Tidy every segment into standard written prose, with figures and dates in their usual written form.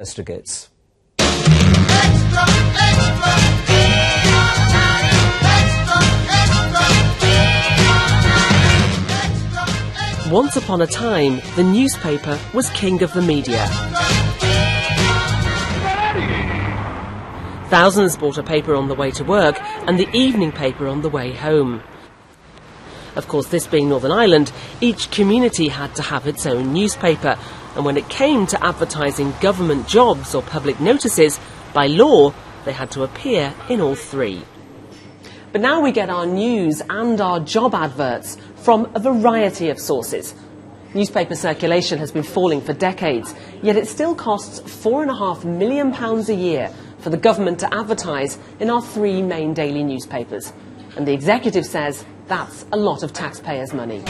investigates. Once upon a time, the newspaper was king of the media. Thousands bought a paper on the way to work and the evening paper on the way home. Of course, this being Northern Ireland, each community had to have its own newspaper, and when it came to advertising government jobs or public notices, by law, they had to appear in all three. But now we get our news and our job adverts from a variety of sources. Newspaper circulation has been falling for decades, yet it still costs £4.5 million a year for the government to advertise in our three main daily newspapers. And the executive says that's a lot of taxpayers' money.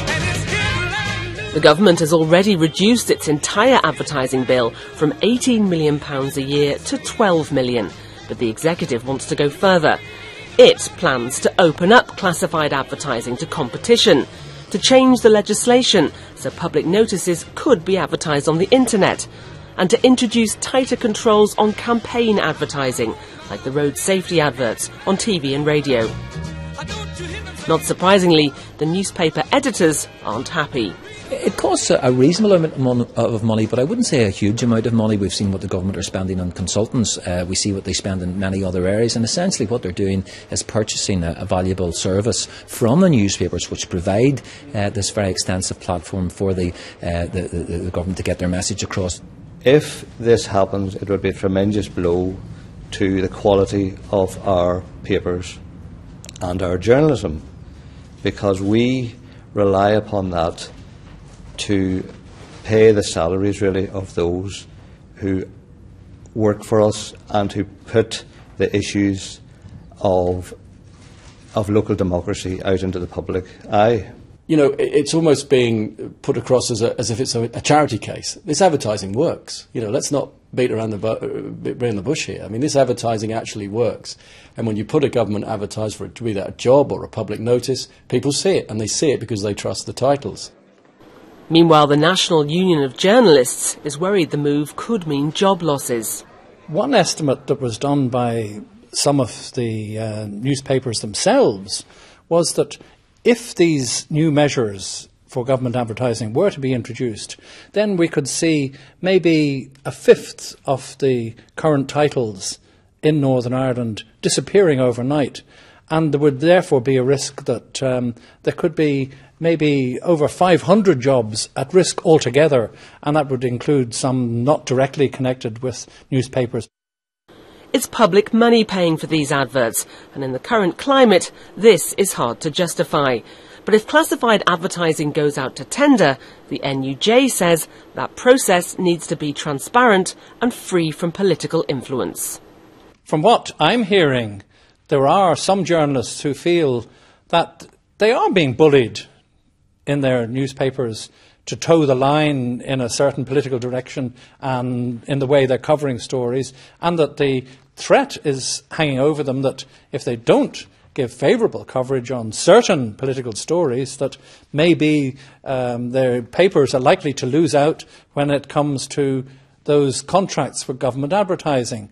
The government has already reduced its entire advertising bill from £18 million a year to £12 million, but the executive wants to go further. It plans to open up classified advertising to competition, to change the legislation so public notices could be advertised on the internet, and to introduce tighter controls on campaign advertising, like the road safety adverts on TV and radio. Not surprisingly, the newspaper editors aren't happy. It costs a reasonable amount of money, but I wouldn't say a huge amount of money. We've seen what the government are spending on consultants. We see what they spend in many other areas, and essentially what they're doing is purchasing a valuable service from the newspapers, which provide this very extensive platform for the government to get their message across. If this happens, it would be a tremendous blow to the quality of our papers and our journalism, because we rely upon that to pay the salaries, really, of those who work for us and who put the issues of local democracy out into the public eye. You know, it's almost being put across as if it's a charity case. This advertising works. You know, let's not beat around the bush here. I mean, this advertising actually works. And when you put a government advertise for it to be that a job or a public notice, people see it, and they see it because they trust the titles. Meanwhile, the National Union of Journalists is worried the move could mean job losses. One estimate that was done by some of the newspapers themselves was that if these new measures for government advertising were to be introduced, then we could see maybe a fifth of the current titles in Northern Ireland disappearing overnight. And there would therefore be a risk that there could be maybe over 500 jobs at risk altogether, and that would include some not directly connected with newspapers. It's public money paying for these adverts, and in the current climate, this is hard to justify. But if classified advertising goes out to tender, the NUJ says that process needs to be transparent and free from political influence. From what I'm hearing, there are some journalists who feel that they are being bullied in their newspapers to toe the line in a certain political direction and in the way they're covering stories, and that the threat is hanging over them that if they don't give favourable coverage on certain political stories, that maybe their papers are likely to lose out when it comes to those contracts for government advertising.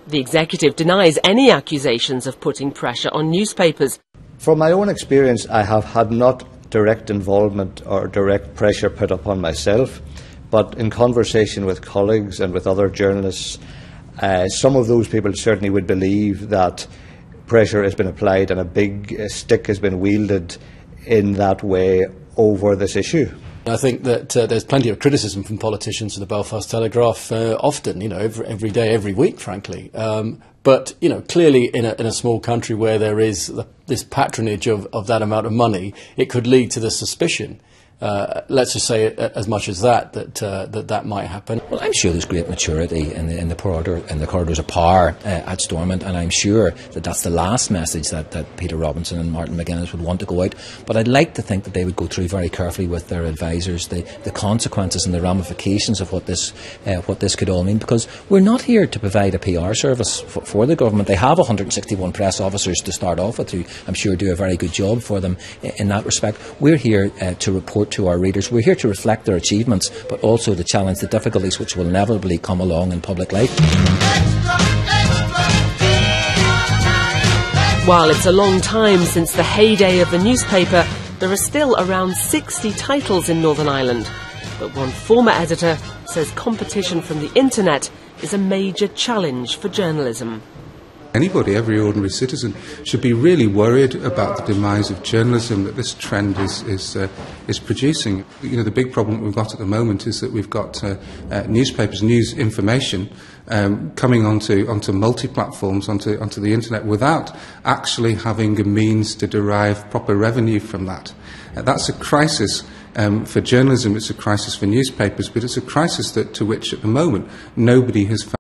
The executive denies any accusations of putting pressure on newspapers. From my own experience, I have had not direct involvement or direct pressure put upon myself, but in conversation with colleagues and with other journalists, some of those people certainly would believe that pressure has been applied and a big stick has been wielded in that way over this issue. I think that there's plenty of criticism from politicians of the Belfast Telegraph often, you know, every day, every week, frankly. But, you know, clearly in a small country where there is this patronage of that amount of money, it could lead to the suspicion. Let's just say as much as that might happen. Well, I'm sure there's great maturity in the corridors of power at Stormont, and I'm sure that that's the last message that Peter Robinson and Martin McGuinness would want to go out. But I'd like to think that they would go through very carefully with their advisors the consequences and the ramifications of what this could all mean, because we're not here to provide a PR service for the government. They have 161 press officers to start off with, who I'm sure do a very good job for them in that respect. We're here to report report to our readers. We're here to reflect their achievements, but also to challenge the difficulties which will inevitably come along in public life. While it's a long time since the heyday of the newspaper, there are still around 60 titles in Northern Ireland. But one former editor says competition from the internet is a major challenge for journalism. Anybody, every ordinary citizen, should be really worried about the demise of journalism that this trend is producing. You know, the big problem we've got at the moment is that we've got newspapers, news information coming onto multi-platforms, onto the internet, without actually having a means to derive proper revenue from that. That's a crisis for journalism. It's a crisis for newspapers, but it's a crisis to which, at the moment, nobody has found